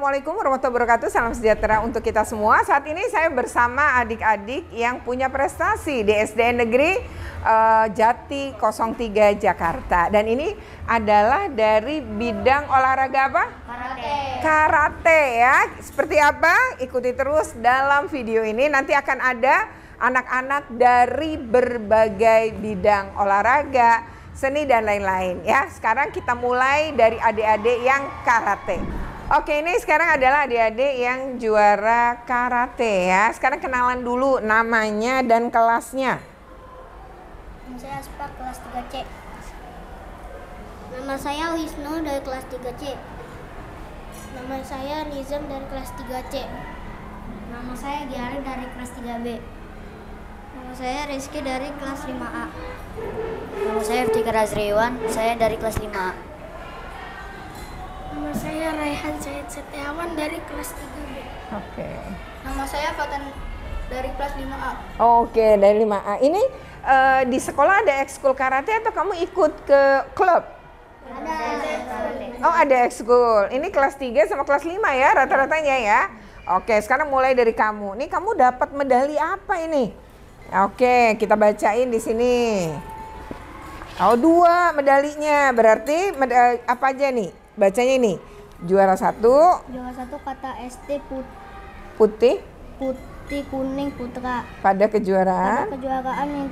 Assalamualaikum warahmatullahi wabarakatuh. Salam sejahtera untuk kita semua. Saat ini saya bersama adik-adik yang punya prestasi di SDN Negeri Jati 03 Jakarta. Dan ini adalah dari bidang olahraga apa? Karate. Karate ya. Seperti apa? Ikuti terus dalam video ini. Nanti akan ada anak-anak dari berbagai bidang olahraga, seni dan lain-lain ya. Sekarang kita mulai dari adik-adik yang karate. Oke, ini sekarang adalah adik-adik yang juara karate ya. Sekarang kenalan dulu namanya dan kelasnya. Saya Aspa, kelas 3C. Nama saya Wisnu dari kelas 3C. Nama saya Nizam dari kelas 3C. Nama saya Giari dari kelas 3B. Nama saya Rizky dari kelas 5A. Nama saya Iftikar Azriwan, saya dari kelas 5A. Nama saya Raihan Syed Setiawan dari kelas 3B. Oke. Nama saya Fatan dari kelas 5A. Oke, dari 5A. Ini di sekolah ada ekskul karate atau kamu ikut ke klub? Ada. Oh, ada ekskul. Ini kelas 3 sama kelas 5 ya rata-ratanya ya. Oke, sekarang mulai dari kamu. Nih kamu dapat medali apa ini? Oke, kita bacain di sini. Oh, 2 medalinya. Berarti apa aja nih? Bacanya ini. Juara 1. Juara 1 kata SD Putih. Putih Kuning Putra. Pada kejuaraan Pada kejuaraan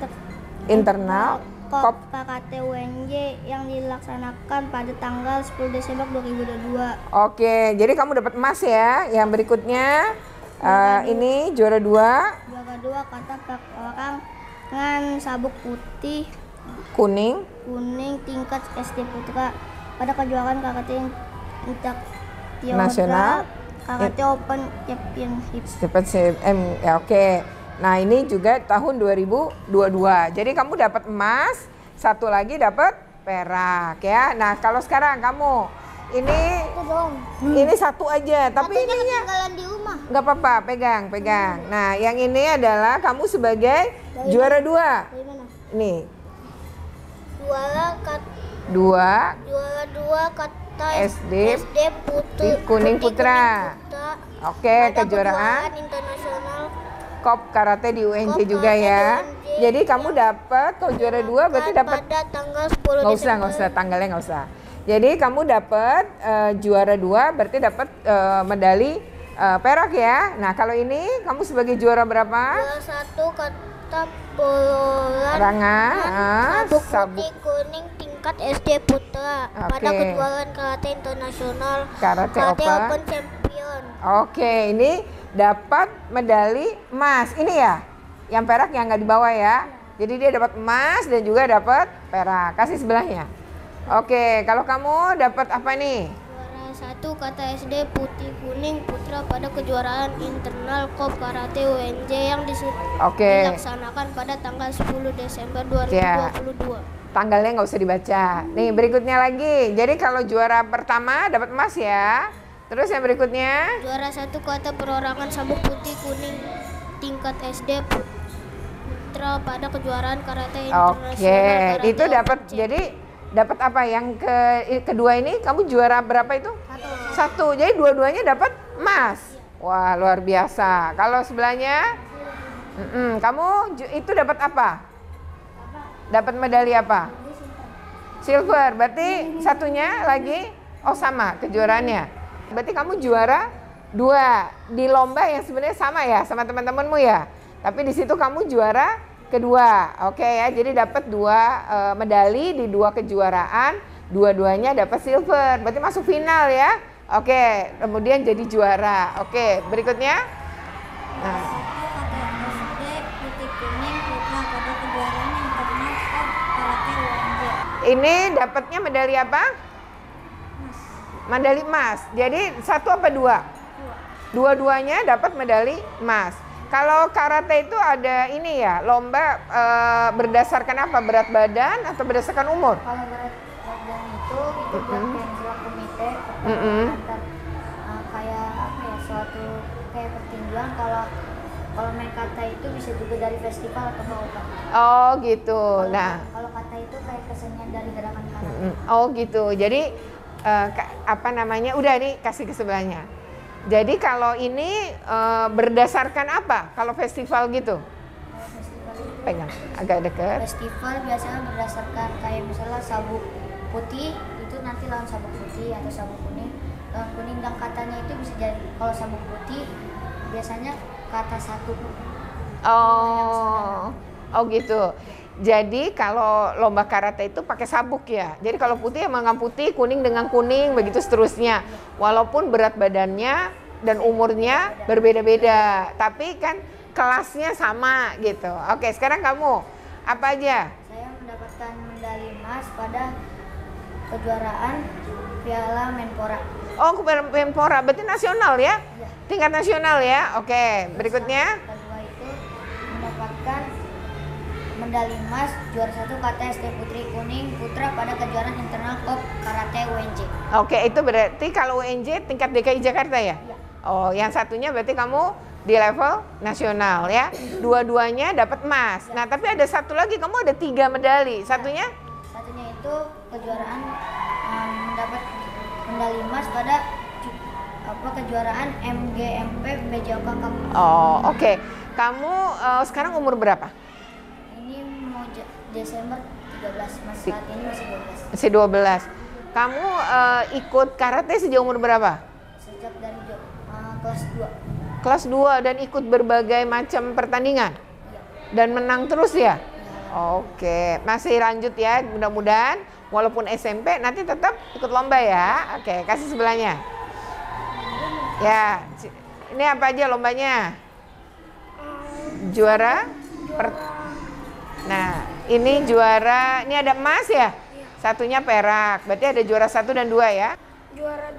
internal Kop Karate UNJ yang dilaksanakan pada tanggal 10 Desember 2022. Oke, jadi kamu dapat emas ya. Yang berikutnya ini juara 2. Juara 2 kata perorangan sabuk putih Kuning. tingkat SD Putra pada kejuaraan karate Nasional. Karate Open Championship. Dapat CM ya, oke. Nah, ini juga tahun 2022. Jadi kamu dapat emas, satu lagi dapat perak ya. Nah, kalau sekarang kamu ini ini satu aja, tapi ininya ketinggalan di rumah. nggak apa-apa, pegang. Nah, yang ini adalah kamu sebagai juara 2. Dari mana? Nih, Juara 2 2 kata SD Putih Kuning Putra. Oke, pada kejuaraan internasional Kop Karate di UNJ Kop juga Karate ya. di UNJ. Jadi kamu dapat, kalau juara 2 berarti dapat. pada tanggal 10 Nggak usah, tanggalnya nggak usah. Jadi kamu dapat juara 2 berarti dapat medali perak ya. Nah, kalau ini kamu sebagai juara berapa? Juara 1 kata bola Sabuk putih kuning tingkat SD Putra pada Oke. kejuaraan karate internasional Karate Open. Open Champion. Oke, ini dapat medali emas. Ini ya, yang perak yang nggak dibawa ya. Jadi dia dapat emas dan juga dapat perak. Kasih sebelahnya. Oke, kalau kamu dapat apa nih? Juara 1 kata SD Putih Kuning Putra pada kejuaraan internal Kop Karate UNJ yang Oke. dilaksanakan pada tanggal 10 Desember 2022. Tanggalnya nggak usah dibaca. Nih berikutnya lagi. Jadi kalau juara pertama dapat emas ya. Terus yang berikutnya Juara 1 kata perorangan sabuk putih kuning tingkat SD Putra pada kejuaraan karate internasional. Oke, Karate itu dapat. Open Jadi dapat apa? Yang kedua ini kamu juara berapa itu? Satu. Jadi dua-duanya dapat emas. Wah, luar biasa. Kalau sebelahnya, kamu itu dapat apa? Dapat medali apa? Silver. Berarti satunya lagi, sama kejuaraannya. Berarti kamu juara 2 di lomba yang sebenarnya sama ya sama teman-temanmu ya. Tapi di situ kamu juara kedua. Oke ya, jadi dapat 2 medali di 2 kejuaraan, dua-duanya dapat silver. Berarti masuk final ya. Oke, kemudian jadi juara. Oke, berikutnya. Nah, ini dapatnya medali apa? Medali emas. Jadi 1 apa 2? Dua-duanya dapat medali emas. Kalau karate itu ada ini ya, lomba berdasarkan apa? Berat badan atau berdasarkan umur? Kalau berat badan itu buat pensiun komite antar kayak apa ya, suatu kayak pertinjuan. Kalau main kata itu bisa juga dari festival atau apa. Oh gitu. Nah, Kalau kata itu kayak kesenian dari gerakan kata. oh gitu. Jadi apa namanya? Udah nih kasih ke sebelahnya. Jadi kalau ini berdasarkan apa? Kalau festival gitu? Kalau festival itu Pegang, agak dekat. festival biasanya berdasarkan kayak misalnya sabuk putih itu nanti lawan sabuk putih atau sabuk kuning. Lawan kuning dan katanya itu bisa jadi kalau sabuk putih biasanya kata satu. Oh gitu. Jadi kalau lomba karate itu pakai sabuk ya. Jadi kalau putih emang putih, kuning dengan kuning, begitu seterusnya. Walaupun berat badannya dan umurnya berbeda-beda, tapi kan kelasnya sama gitu. Oke, sekarang kamu apa aja? Saya mendapatkan medali emas pada kejuaraan Piala Menpora. Oh, Menpora, berarti nasional ya? Iya. Tingkat nasional ya? Oke, berikutnya. Kedua itu mendapatkan medali emas juara 1 kata SD Putri Kuning Putra pada kejuaraan internal KOP Karate UNJ. Oke, itu berarti kalau UNJ tingkat DKI Jakarta ya? Iya. Oh, yang satunya berarti kamu di level nasional ya? Dua-duanya dapat emas. Nah, tapi ada satu lagi, kamu ada 3 medali. Satunya? Satunya itu kejuaraan mendapat medali emas pada kejuaraan MGMP PJOK Cup. Oh, oke. Kamu sekarang umur berapa? Ini mau Desember 13, mas saat ini masih 12. Masih 12. Kamu ikut karate sejak umur berapa? Sejak dari kelas 2. Kelas 2 dan ikut berbagai macam pertandingan? Iya. Dan menang terus ya? Iya. Oke, masih lanjut ya, mudah-mudahan walaupun SMP nanti tetap ikut lomba ya. Oke, kasih sebelahnya. Ya, ini apa aja lombanya? Juara? Nah, ini juara, ini ada emas ya? Satunya perak, berarti ada juara 1 dan 2 ya? Juara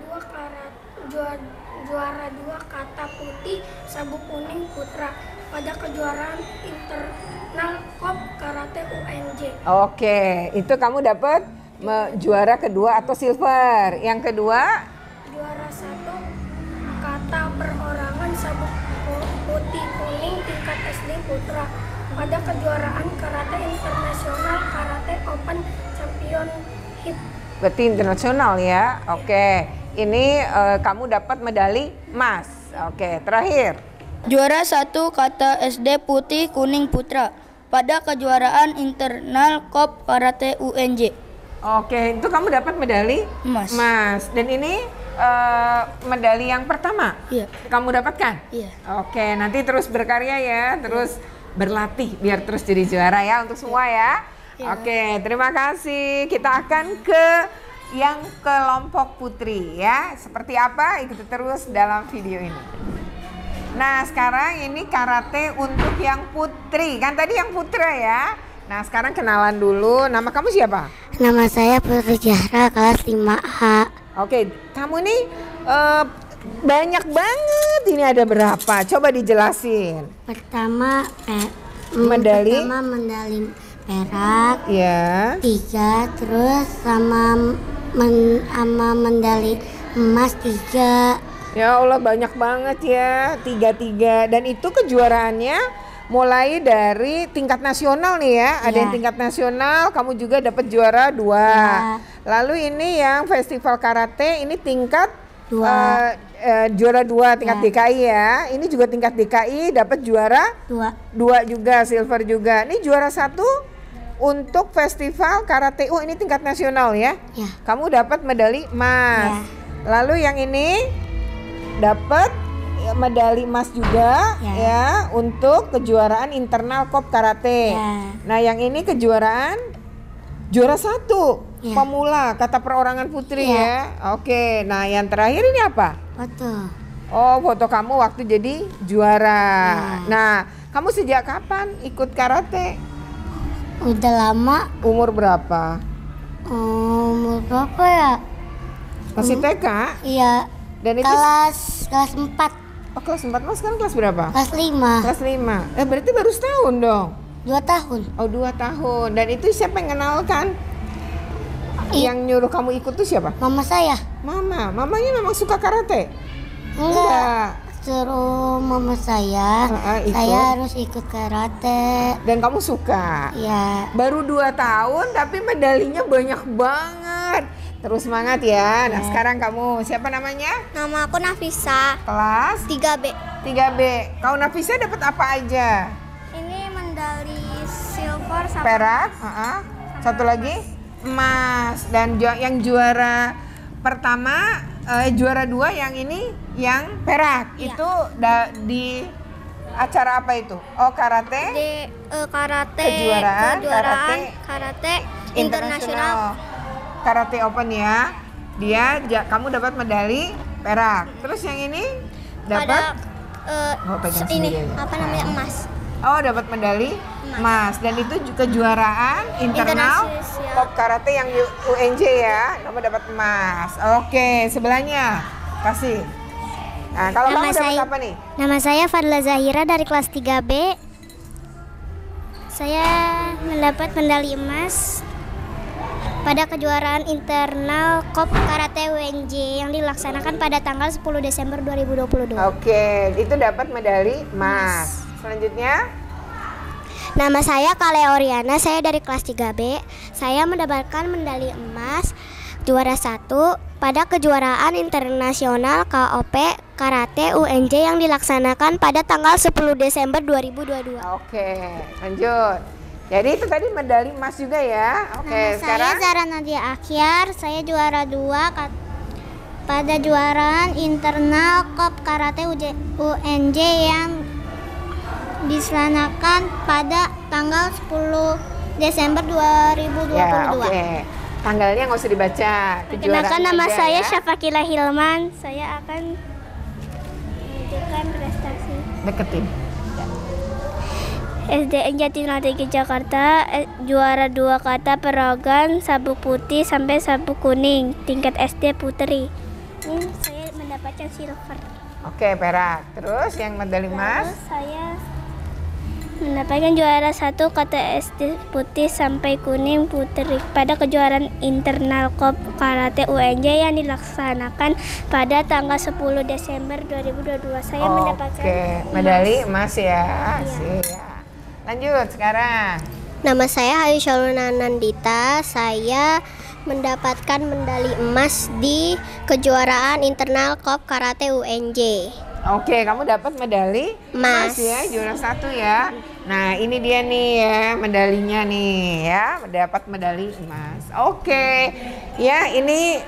2 kata putih sabuk kuning putra pada kejuaraan internal KOP Karate UNJ. Oke, itu kamu dapat juara kedua atau silver. Yang kedua? Juara 1 kata perorangan sabuk putih kuning tingkat SD putra pada kejuaraan karate internasional Karate Open Championship. Berarti internasional ya. Oke. Ini kamu dapat medali emas. Oke, terakhir. Juara 1 kata SD Putih Kuning Putra pada kejuaraan internal KOP Karate UNJ. Oke, itu kamu dapat medali Emas. emas. Dan ini medali yang pertama. Iya. Kamu dapatkan? Iya. Oke, nanti terus berkarya ya, terus berlatih biar terus jadi juara ya untuk semua ya. Iya. Oke, terima kasih. Kita akan ke yang kelompok putri ya. Seperti apa? Ikuti terus dalam video ini. Nah, sekarang ini karate untuk yang putri. Kan tadi yang putra ya. Nah, sekarang kenalan dulu. Nama kamu siapa? Nama saya Putri Zahra kelas 5A. Oke, kamu nih banyak banget. Ini ada berapa? Coba dijelasin. Pertama Medali? medali perak Ya. 3, terus sama medali emas 3. Ya Allah, banyak banget ya. 3. Dan itu kejuaraannya mulai dari tingkat nasional nih ya. Ada Ya. yang tingkat nasional, kamu juga dapat juara 2. Ya. Lalu ini yang festival karate, ini tingkat 2. juara 2 tingkat Ya. DKI ya. Ini juga tingkat DKI dapat juara 2 juga, silver juga. Ini juara 1 untuk festival karate ini tingkat nasional ya. Ya. Kamu dapat medali emas. Ya. Lalu yang ini dapat medali emas juga ya untuk kejuaraan internal KOP karate. Ya. Nah, yang ini kejuaraan juara 1 Ya. pemula kata perorangan putri Ya. ya. Oke, nah yang terakhir ini apa? Foto. Oh, foto kamu waktu jadi juara. Ya. Nah, kamu sejak kapan ikut karate? Udah lama. Umur berapa? Umur berapa ya? Masih TK? Iya. Dan itu Kelas 4. oh, kelas 4, mas sekarang kelas berapa? Kelas 5. Kelas 5. Berarti baru setahun dong. 2 tahun. Oh, 2 tahun. Dan itu siapa yang kenalkan? Yang nyuruh kamu ikut tuh siapa? Mama saya. Mamanya memang suka karate? Enggak. Suruh mama saya. Ikut. Saya harus ikut karate. Dan kamu suka? Ya. Baru 2 tahun tapi medalinya banyak banget. Terus semangat ya. Nah, sekarang kamu siapa namanya? Nama aku Nafisa, Kelas 3B. 3B. Kau Nafisa dapat apa aja? Ini medali silver sama Perak, satu lagi emas. Dan yang juara pertama, juara 2 yang ini yang perak. Iya. Itu di acara apa itu? Oh, karate. di karate Kejuaraan karate internasional. Karate Open ya. Kamu dapat medali perak. Terus yang ini dapat pegang Ini sendiri aja. apa namanya, emas. Oh, dapat medali emas. Dan itu kejuaraan internal Internasional. Pop Karate yang UNJ ya. Kamu dapat emas. Oke, sebelahnya kasih. Nah, kalau kamu dapat apa nih? Nama saya Fadla Zahira dari kelas 3B. Saya mendapat medali emas pada kejuaraan internal KOP Karate UNJ yang dilaksanakan pada tanggal 10 Desember 2022. Oke, itu dapat medali emas. Selanjutnya, Nama saya Kalea Oriana, saya dari kelas 3B. Saya mendapatkan medali emas juara 1 pada kejuaraan internasional KOP Karate UNJ yang dilaksanakan pada tanggal 10 Desember 2022. oke, lanjut. Jadi itu tadi medali emas juga ya. Oke, sekarang Saya Zara Nadia Akhyar, saya juara 2 pada kejuaraan internal KOP Karate UNJ yang diselenggarakan pada tanggal 10 Desember 2022. ya, oke. Tanggalnya nggak usah dibaca. Perkenalkan, nama aja saya ya. Syafakila Hilman. Saya akan menunjukkan prestasi. Deketin. SDN Jatinegara 3 Jakarta, juara 2 kata peragan sabuk putih sampai sabuk kuning, tingkat SD Putri. Ini saya mendapatkan silver. Oke, perak. Terus yang medali emas? Terus saya mendapatkan juara 1 kata SD putih sampai kuning putri pada kejuaraan internal KOP Karate UNJ yang dilaksanakan pada tanggal 10 Desember 2022. Saya mendapatkan medali emas ya. Siap. Lanjut sekarang. Nama saya Hayu Shaluna Nandita. Saya mendapatkan medali emas di kejuaraan internal KOP Karate UNJ. Oke, kamu dapat medali emas ya, juara 1 ya. Nah, ini dia nih ya, medalinya nih ya, dapat medali emas. Oke. Ya, ini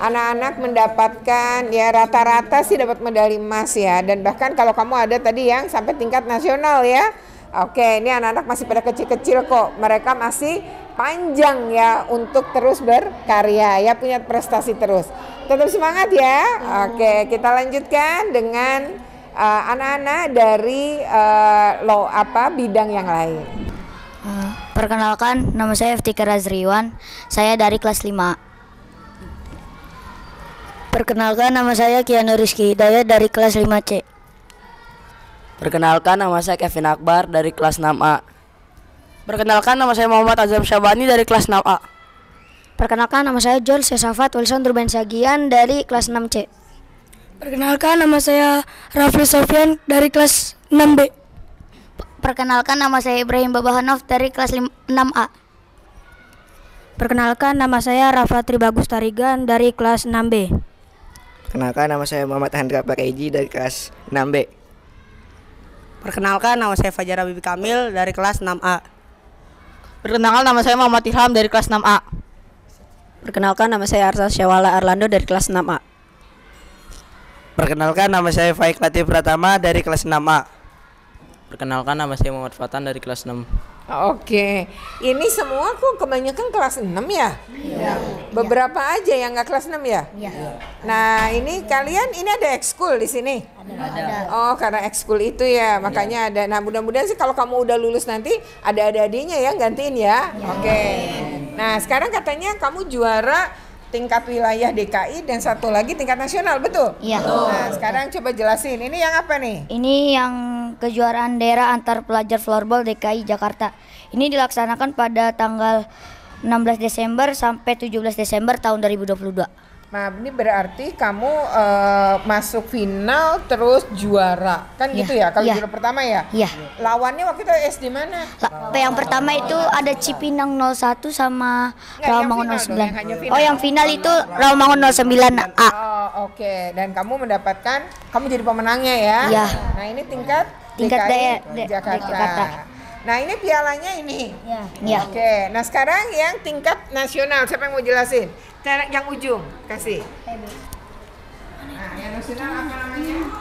anak-anak mendapatkan ya rata-rata sih dapat medali emas ya, dan bahkan kalau kamu ada tadi yang sampai tingkat nasional ya. Oke, ini anak-anak masih pada kecil-kecil kok. Mereka masih panjang ya untuk terus berkarya ya, punya prestasi terus. Tetap semangat ya. Oke, kita lanjutkan dengan anak-anak dari bidang yang lain. Perkenalkan, nama saya Eftika Razriwan, saya dari kelas 5. Perkenalkan, nama saya Kianu Rizky Hidayat dari kelas 5C. Perkenalkan, nama saya Kevin Akbar dari kelas 6A. Perkenalkan, nama saya Muhammad Azam Syabani dari kelas 6A. Perkenalkan, nama saya George Sesafat Wilson Durban Sagian dari kelas 6C. Perkenalkan, nama saya Rafli Sofian dari kelas 6B. Perkenalkan, nama saya Ibrahim Babahanov dari kelas 6A. Perkenalkan, nama saya Rafa Tribagus Tarigan dari kelas 6B. Perkenalkan, nama saya Muhammad Hendra Pareji dari kelas 6B. Perkenalkan, nama saya Fajar Bibi Kamil dari kelas 6A. Perkenalkan, nama saya Muhammad Ilham dari kelas 6A. Perkenalkan, nama saya Arsa Syawala Arlando dari kelas 6A. Perkenalkan, nama saya Faik Latif Pratama dari kelas 6A. Perkenalkan, nama saya Muhammad Fatan dari kelas 6. Oke, ini semua kok kebanyakan kelas 6 ya? Iya. Beberapa aja yang nggak kelas 6 ya? Iya. Nah, ini kalian ini ada ekskul di sini? Ada. Oh, karena ekskul itu ya, makanya ada. Nah, mudah-mudahan sih kalau kamu udah lulus nanti ada adik-adiknya ya gantiin ya. Oke. Nah, sekarang katanya kamu juara tingkat wilayah DKI dan satu lagi tingkat nasional, betul? Iya. Nah, sekarang coba jelasin. Ini yang apa nih? Ini yang kejuaraan daerah antar pelajar floorball DKI Jakarta. Ini dilaksanakan pada tanggal 16 Desember sampai 17 Desember tahun 2022. Nah, ini berarti kamu masuk final terus juara, kan gitu ya? Kalau juara pertama ya? Iya. Lawannya waktu itu SD mana? Yang pertama itu ada Cipinang 01 sama Rawamangun 09. Oh, yang final itu Rawamangun 09A. Oh, oke. Dan kamu mendapatkan, kamu jadi pemenangnya ya? Iya. Nah, ini tingkat DKI Jakarta. Nah, ini pialanya ini. Iya. Oke. Nah, sekarang yang tingkat nasional, siapa yang mau jelasin? Yang ujung, kasih. Nah, yang nasional apa namanya?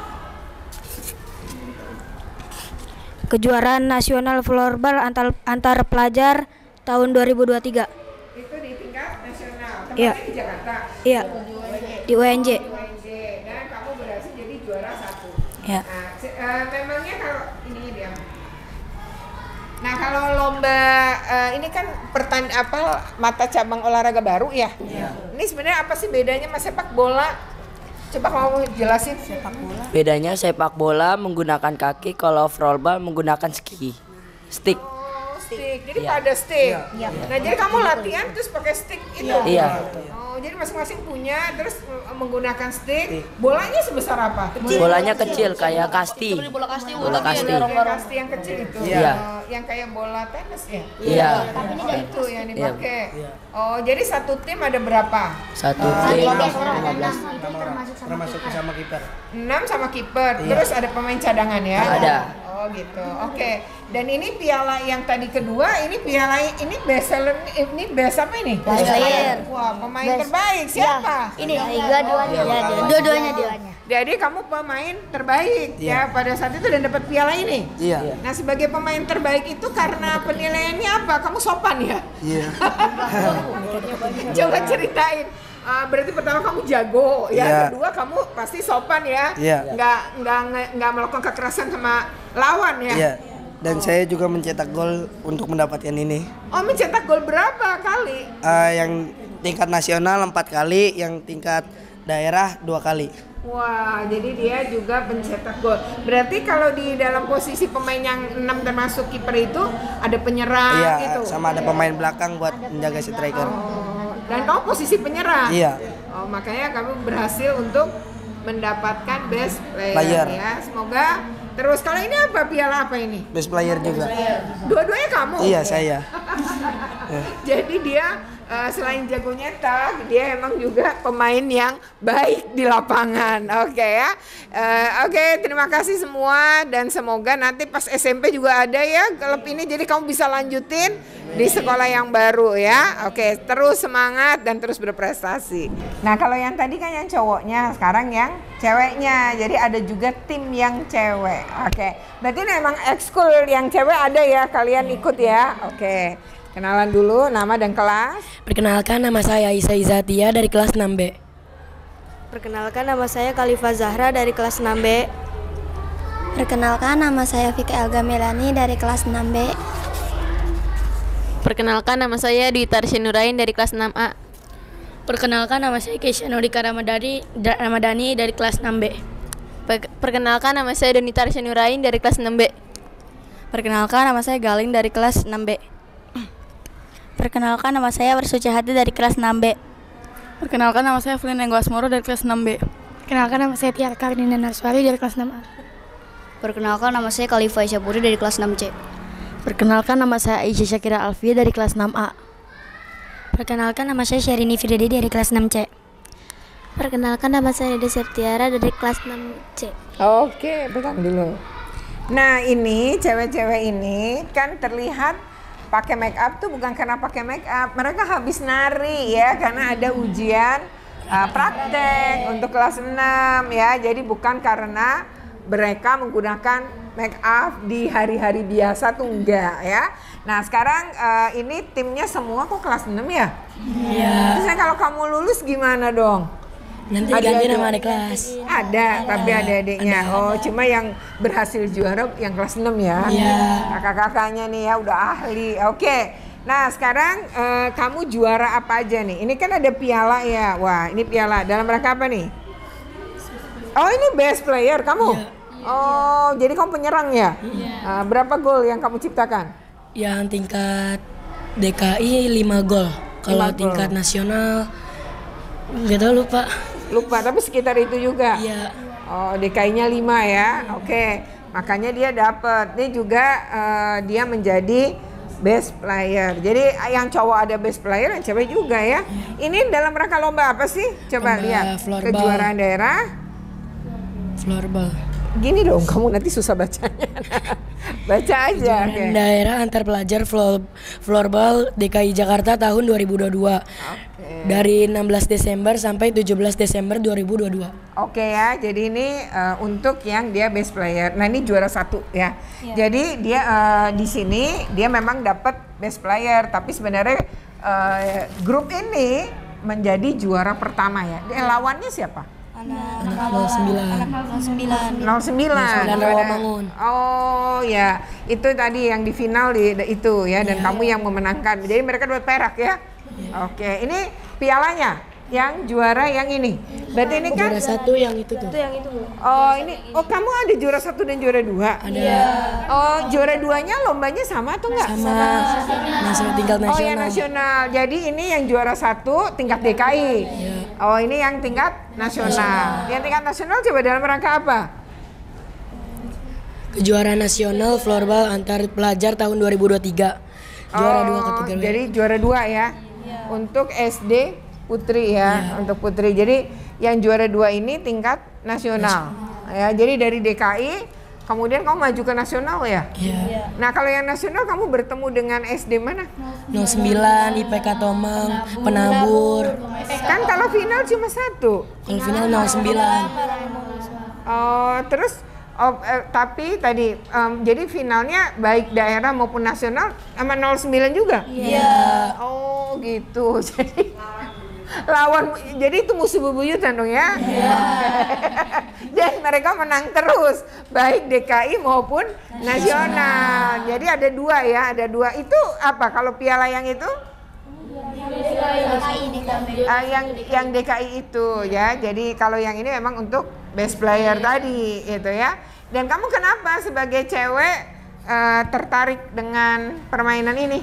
Kejuaraan nasional floorball antar pelajar tahun 2023. Itu di tingkat nasional. Iya. Tempatnya di Jakarta. Iya. Di UNJ. Dan kamu berhasil jadi juara 1. Iya. Nah, memangnya kalau ini dia. Nah, kalau lomba ini kan mata cabang olahraga baru ya? Iya. Ini sebenarnya apa sih bedanya sama sepak bola? Coba kamu jelasin. Sepak bola. Bedanya sepak bola menggunakan kaki, kalau floorball menggunakan stick. Stick. Jadi pada stick. Iya. Nah, jadi kamu latihan terus pakai stick itu. Iya. Oh, jadi masing-masing punya terus menggunakan stick. Bolanya sebesar apa? Bolanya kecil kayak kasti. Bola kasti. Kasti yang kecil itu. Iya. Yang kayak bola tenis ya? Iya. Itu yang dipakai. Oh, jadi satu tim ada berapa? Satu tim 15. Termasuk sama kiper. 6 sama kiper. Terus ada pemain cadangan ya? Ada. Oh, gitu. Oke. Dan ini piala yang tadi kedua, ini piala ini best seller, ini best apa ini? Best player. Wah, pemain terbaik siapa? Ini dua-duanya. Jadi kamu pemain terbaik ya pada saat itu dan dapat piala ini. Iya. Nah, sebagai pemain terbaik itu karena penilaiannya apa? Kamu sopan ya? Iya. Coba ceritain. Berarti pertama kamu jago ya, Iya. kedua kamu pasti sopan ya, Iya. nggak melakukan kekerasan sama lawan ya. Iya. Dan saya juga mencetak gol untuk mendapatkan ini. Oh, mencetak gol berapa kali? Yang tingkat nasional 4 kali, yang tingkat daerah 2 kali. Wah, jadi dia juga pencetak gol. Berarti kalau di dalam posisi pemain yang 6 termasuk kiper itu ada penyerang Iya, gitu. sama ada pemain belakang buat menjaga striker. Dan kamu posisi penyerang. Iya. Oh, makanya kamu berhasil untuk mendapatkan best player. Player. Ya. Semoga terus. Kalau ini apa, piala apa ini? Best player juga. Dua-duanya kamu? Iya, saya. Jadi dia selain jago nyetak, dia emang juga pemain yang baik di lapangan. Oke ya. Oke, terima kasih semua dan semoga nanti pas SMP juga ada ya klub ini, jadi kamu bisa lanjutin di sekolah yang baru ya. Oke, terus semangat dan terus berprestasi. Nah, kalau yang tadi kan yang cowoknya, sekarang yang ceweknya. Jadi ada juga tim yang cewek. Oke. Berarti memang ekskul yang cewek ada ya, kalian ikut ya. Oke. Kenalan dulu nama dan kelas. Perkenalkan, nama saya Isa Izatia dari kelas 6B. Perkenalkan, nama saya Khalifah Zahra dari kelas 6B. Perkenalkan, nama saya Fika Elga Melani dari kelas 6B. Perkenalkan, nama saya Dwi Tarsya Nurain dari kelas 6A. Perkenalkan, nama saya Keisha Nurika Ramadhani dari kelas 6B. Perkenalkan, nama saya Doni Tarsya Nurain dari kelas 6B. Perkenalkan, nama saya Galing dari kelas 6B. Perkenalkan, nama saya Bersuci Hati dari kelas 6B. Perkenalkan, nama saya Flynn Enggo Asmoro dari kelas 6B. Perkenalkan, nama saya Tiara Kardina Narswari dari kelas 6A. Perkenalkan, nama saya Khalifah Isyapuri dari kelas 6C. Perkenalkan, nama saya Aisyah Syakira Alfia dari kelas 6A. Perkenalkan, nama saya Syarini Firdadi dari kelas 6C. Perkenalkan, nama saya Dede Septiara dari kelas 6C. Oke, pegang dulu. Nah, ini cewek-cewek ini kan terlihat pakai make up tuh bukan karena pakai make up, mereka habis nari ya karena ada ujian praktek untuk kelas 6 ya. Jadi bukan karena mereka menggunakan make up di hari-hari biasa tuh enggak ya. Nah, sekarang ini timnya semua kok kelas 6 ya? Iya. Terus kalau kamu lulus gimana dong? Nanti ganti nama adik kelas. Ada, tapi ada adiknya. Oh, cuma yang berhasil juara yang kelas 6 ya. Iya. Kakak-kakaknya nih ya udah ahli. Oke. Nah, sekarang kamu juara apa aja nih? Ini kan ada piala ya. Wah, ini piala dalam rangka apa nih? Oh, ini best player kamu? Iya. Oh, jadi kamu penyerang ya? Iya. Berapa gol yang kamu ciptakan? Yang tingkat DKI 5 gol. Kalau tingkat nasional Nggak tahu, lupa. Lupa, tapi sekitar itu juga. Iya. Oh, DKI-nya 5 ya. Oke. Makanya dia dapat. Ini juga dia menjadi best player. Jadi yang cowok ada best player, yang cewek juga ya. Ini dalam rangka lomba apa sih? Coba Lomba lihat. floorball. Kejuaraan daerah. Floorball. Gini dong, kamu nanti susah bacanya. Baca aja. Kejuaraan daerah antar pelajar floorball DKI Jakarta tahun 2022. Dari 16 Desember sampai 17 Desember 2022. Oke ya, jadi ini untuk yang dia best player. Nah ini juara 1 ya. Jadi dia di sini dia memang dapat best player, tapi sebenarnya grup ini menjadi juara pertama ya. Lawannya siapa? Anak 09. 09. Rawamangun. Oh ya, itu tadi yang di final itu ya, dan kamu yang memenangkan. Jadi mereka dapat perak ya. Oke, ini pialanya yang juara yang ini. Berarti ini kan juara 1 yang itu tuh. Itu yang itu, Bu. Oh, ini kamu ada juara 1 dan juara 2? Ada. Oh, juara 2-nya lombanya sama atau enggak? Sama. Tingkat nasional. Oh, ya nasional. Jadi ini yang juara 1 tingkat DKI. Oh, ini yang tingkat nasional. Yang tingkat nasional coba dalam rangka apa? Kejuaraan nasional floorball antar pelajar tahun 2023. Juara 2 kategori. Jadi juara 2 ya. Untuk SD Putri ya, untuk Putri. Jadi yang juara 2 ini tingkat nasional. Ya, jadi dari DKI kemudian kamu maju ke nasional ya? Iya. Nah, kalau yang nasional kamu bertemu dengan SD mana? 09, IPK Tomang, Penabur. Kan kalau final cuma 1. Kalau final 09. Oh, terus tapi tadi jadi finalnya baik daerah maupun nasional sama 09 juga? Iya. Oh, gitu. Jadi lawan, jadi itu musuh bebuyutan dong ya? Dan mereka menang terus, baik DKI maupun nasional. Jadi ada 2 ya, ada 2. Itu apa kalau piala yang itu? Yang DKI itu ya. Jadi kalau yang ini memang untuk best player tadi itu ya. Dan kamu kenapa sebagai cewek tertarik dengan permainan ini?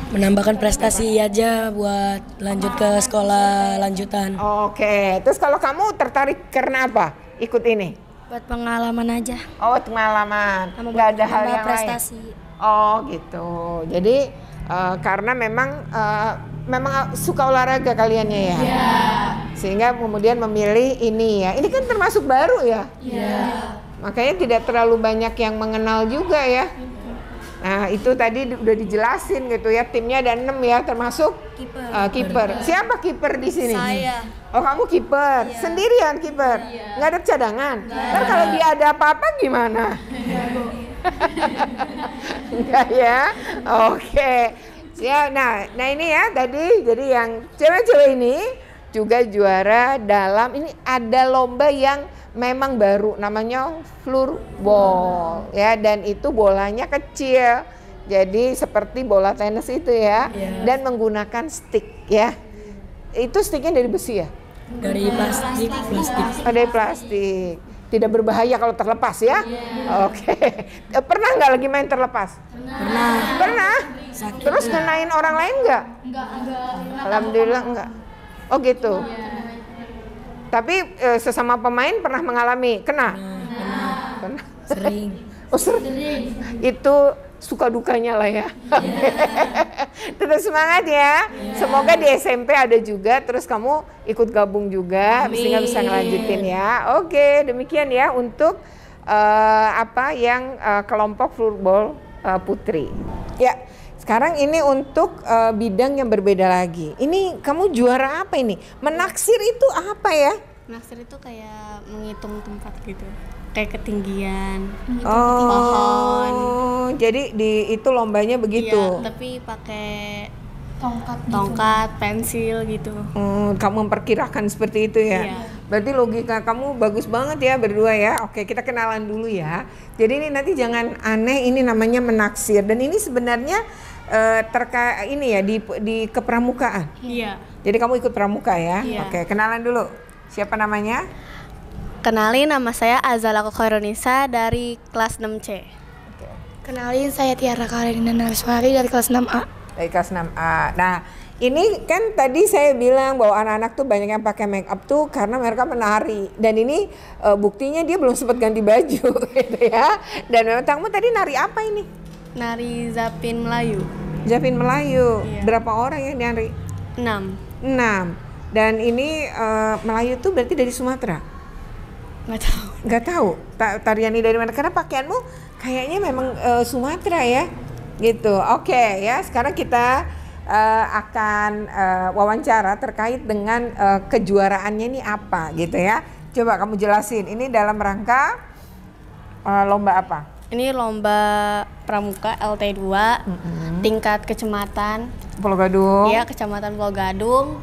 Menambahkan prestasi aja buat lanjut ke sekolah lanjutan. Oke, terus kalau kamu tertarik karena apa ikut ini? Buat pengalaman aja. Oh, pengalaman. Nggak ada hal yang prestasi. lain. Oh, gitu. Jadi karena memang suka olahraga kaliannya ya. Sehingga kemudian memilih ini ya. Ini kan termasuk baru ya. Makanya tidak terlalu banyak yang mengenal juga ya. Nah, itu tadi udah dijelasin gitu ya. Timnya ada 6 ya, termasuk kiper. Siapa kiper di sini? Saya. Oh, kamu kiper. Sendirian kiper. Nggak ada cadangan. Ntar kalau dia ada apa-apa gimana? Enggak ya. Oke. Ya, nah ini ya tadi, jadi yang cewek-cewek ini juga juara dalam ini ada lomba yang memang baru namanya floorball ya, dan itu bolanya kecil. Jadi seperti bola tenis itu ya, dan menggunakan stick ya. Itu sticknya dari besi ya? Dari plastik. Oh, dari plastik. Tidak berbahaya kalau terlepas ya? Oke. Pernah nggak lagi main terlepas? Pernah. Terus kenain orang lain nggak? Enggak. Alhamdulillah enggak. Oh gitu. Tapi sesama pemain pernah mengalami kena? Pernah. Sering. Oh sering. Itu suka dukanya lah ya. Tetap semangat ya. Semoga di SMP ada juga, terus kamu ikut gabung juga, sehingga bisa ngelanjutin ya. Oke, demikian ya untuk kelompok floorball putri. Ya, sekarang ini untuk bidang yang berbeda lagi. Ini kamu juara apa ini? Menaksir itu apa ya? Menaksir itu kayak menghitung tempat gitu. Kayak ketinggian, pohon. Jadi itu lombanya begitu. Iya, tapi pakai tongkat, pensil gitu. Kamu memperkirakan seperti itu ya. Iya. Berarti logika kamu bagus banget ya berdua ya. Oke, kita kenalan dulu ya. Jadi ini nanti jangan aneh, ini namanya menaksir, dan ini sebenarnya terkait ini ya di kepramukaan. Iya. Jadi kamu ikut pramuka ya. Iya. Oke, kenalan dulu. Siapa namanya? Kenalin, nama saya Azala Kokhaironisa dari kelas 6C. Kenalin, saya Tiara Karenina Narswari dari kelas 6A. Dari kelas 6A. Nah, Ini kan tadi saya bilang bahwa anak-anak tuh banyak yang pakai make up tuh karena mereka menari. Dan ini buktinya dia belum sempat ganti baju gitu ya. Dan memang kamu tadi nari apa ini? Nari Zapin Melayu. Zapin Melayu. Iya. Berapa orang yang nari? 6. 6. Dan ini Melayu tuh berarti dari Sumatera? Nggak tahu. Tarian ini dari mana? Karena pakaianmu kayaknya memang Sumatera ya. Gitu. Oke ya, sekarang kita akan wawancara terkait dengan kejuaraannya ini apa gitu ya. Coba kamu jelasin, ini dalam rangka lomba apa? Ini lomba pramuka LT2 tingkat kecamatan Pulau Gadung. Iya, Kecamatan Pulau Gadung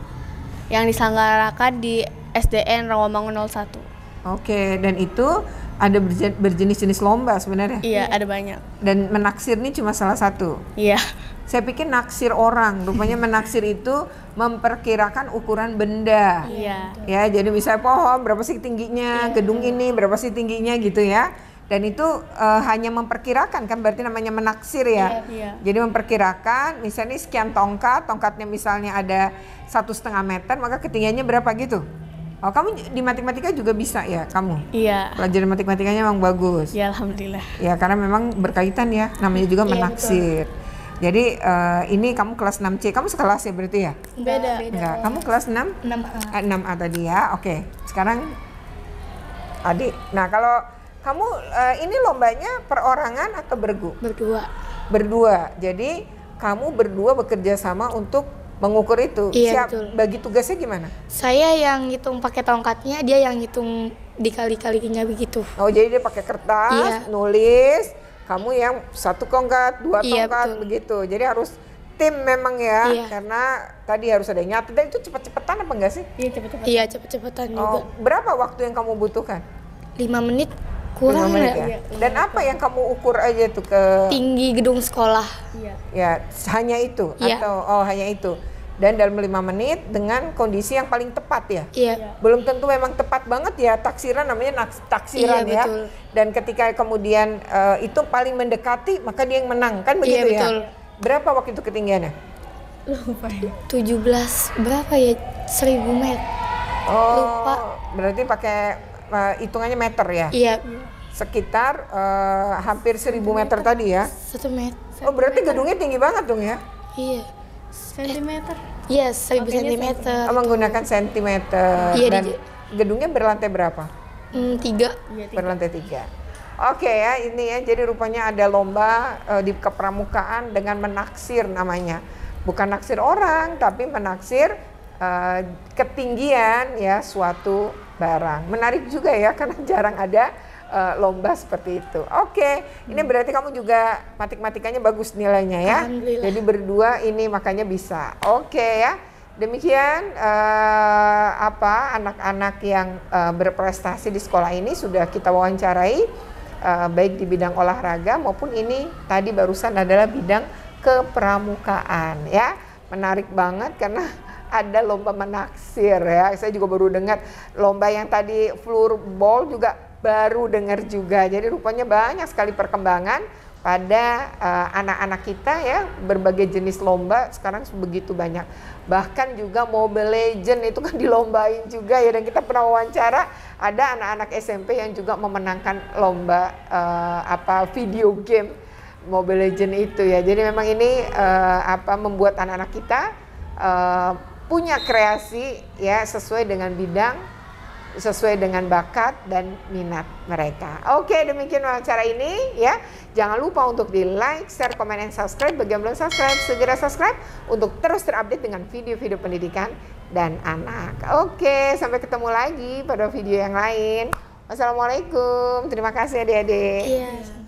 yang diselenggarakan di SDN Rawamangun 01. Oke, dan itu ada berjenis-jenis lomba sebenarnya? Iya, ada banyak. Dan menaksir ini cuma salah satu? Iya. Saya pikir naksir orang, rupanya menaksir itu memperkirakan ukuran benda. Iya. Ya, jadi misalnya pohon berapa sih tingginya, gedung ini berapa sih tingginya gitu ya. Dan itu hanya memperkirakan kan, berarti namanya menaksir ya. Iya. Jadi memperkirakan, misalnya sekian tongkatnya misalnya ada 1,5 meter, maka ketinggiannya berapa gitu. Oh, kamu di matematika juga bisa ya kamu? Iya. Pelajaran matematikanya memang bagus. Ya, alhamdulillah. Ya, karena memang berkaitan ya, namanya juga menaksir. Jadi ini kamu kelas 6C, kamu sekelas ya berarti ya? Beda. Enggak, kamu kelas 6? 6A. 6A tadi ya, oke. Sekarang adik, nah kalau kamu ini lombanya perorangan atau bergu? Berdua, jadi kamu berdua bekerja sama untuk mengukur itu. Iya, betul. Bagi tugasnya gimana? Saya yang ngitung pakai tongkatnya, dia yang ngitung dikali-kalinya begitu. Oh, jadi dia pakai kertas, nulis, kamu yang 1 tongkat, 2 tongkat, begitu. Jadi harus tim memang ya, karena tadi harus ada yang nyatet. Dan itu cepet-cepetan apa enggak sih? Iya, cepet-cepetan. Iya, cepet-cepetan juga. Berapa waktu yang kamu butuhkan? 5 menit kurang 5 menit ya? Dan apa yang kamu ukur aja tuh ke tinggi gedung sekolah? Ya, hanya itu atau hanya itu. Dan dalam 5 menit dengan kondisi yang paling tepat ya. Iya. Belum tentu memang tepat banget ya, taksiran namanya taksiran ya. Betul. Dan ketika kemudian itu paling mendekati, maka dia yang menang kan begitu ya. Betul. Berapa waktu itu ketinggiannya? Lupa ya. 17 berapa ya? 1000 meter. Oh, lupa. Berarti pakai hitungannya meter ya? Iya. Sekitar hampir 1000 meter tadi ya? 1 meter. Oh, berarti gedungnya tinggi banget dong ya? Iya. Sentimeter. Iya, 1000 cm. Menggunakan sentimeter. Iya, dan gedungnya berlantai berapa? 3. Berlantai 3. Oke ya, ini ya. Jadi rupanya ada lomba di kepramukaan dengan menaksir namanya. Bukan naksir orang, tapi menaksir ketinggian ya suatu barang. Menarik juga ya, karena jarang ada lomba seperti itu. Oke, ini berarti kamu juga matematikanya bagus nilainya ya. Jadi berdua ini makanya bisa. Oke ya. Demikian anak-anak yang berprestasi di sekolah ini sudah kita wawancarai baik di bidang olahraga maupun ini tadi barusan adalah bidang kepramukaan ya. Menarik banget karena ada lomba menaksir ya. Saya juga baru dengar lomba yang tadi floorball juga baru dengar juga. Jadi rupanya banyak sekali perkembangan pada anak-anak kita ya, berbagai jenis lomba sekarang begitu banyak. Bahkan juga Mobile Legend itu kan dilombain juga ya, dan kita pernah wawancara ada anak-anak SMP yang juga memenangkan lomba video game Mobile Legend itu ya. Jadi memang ini membuat anak-anak kita punya kreasi ya sesuai dengan bidang, sesuai dengan bakat dan minat mereka. Oke, demikian wawancara ini ya. Jangan lupa untuk di like, share, komen, dan subscribe. Bagi yang belum subscribe, segera subscribe untuk terus terupdate dengan video-video pendidikan dan anak. Oke, sampai ketemu lagi pada video yang lain. Wassalamualaikum. Terima kasih adik-adik. Iya.